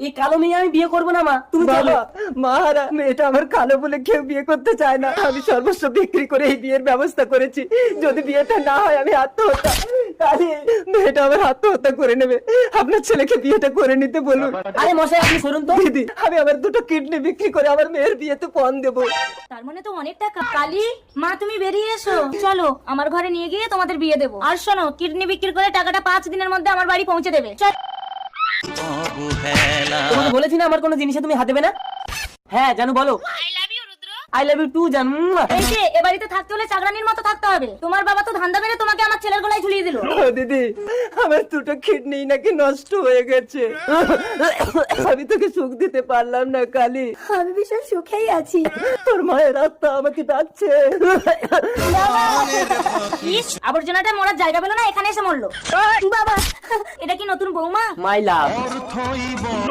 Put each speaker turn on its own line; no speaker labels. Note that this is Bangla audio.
এই কালো মেয়ে আমি বিয়ে করবো না মা, তুমি চলো।
মাহারা, মেয়েটা আমার কালো বলে কেউ বিয়ে করতে চায় না। আমি সর্বস্ব বিক্রি করে এই বিয়ের ব্যবস্থা করেছি। যদি বিয়েটা না হয় আমি আত্মহত্যা। কালী, মেয়েটা আমার আত্মহত্যা করে নেবে। আপনার ছেলেকে বিয়েটা করে নিতে বলুন।
আরে মশাই আপনি শুনুন তো।
দিদি, আমি আমার দুটো কিডনি বিক্রি করে আমার মেয়ের বিয়েতে পণ দেবো।
তার মানে তো অনেক টাকা। কালী মা, তুমি বেরিয়ে এসো, চলো আমার ঘরে নিয়ে গিয়ে তোমাদের বিয়ে দেবো। আর শোনো, কিডনি বিক্রি করে টাকাটা 5 দিনের মধ্যে আমার বাড়ি পৌঁছে দেবে। চল।
তোমাকে বলেছি না আমার কোনো জিনিসে তুমি হাত দেবে না। হ্যাঁ জানু, বলো। আই লাভ ইউ টু জানু।
এই যে এ বাড়িতে থাকতে হলে চাকরানির মতো থাকতে হবে। তোমার বাবা তো ধান্দা মেরে তোমাকে আমার ছেলের গলায় ঝুলিয়ে দিল।
ও দিদি, আমার দুটো কিডনি নাকি নষ্ট হয়ে গেছে। আমি তোকে সুখ দিতে পারলাম না কালী।
আমি ভীষণ সুখেই আছি।
তোর মায়ের আত্মা আমাকে ডাকছে।
ইস, আবর্জনাটা মরার জায়গা পেলো না, এখানে এসে মরলো। বাবা, এটা কি নতুন বৌমা?
মাই লাভ।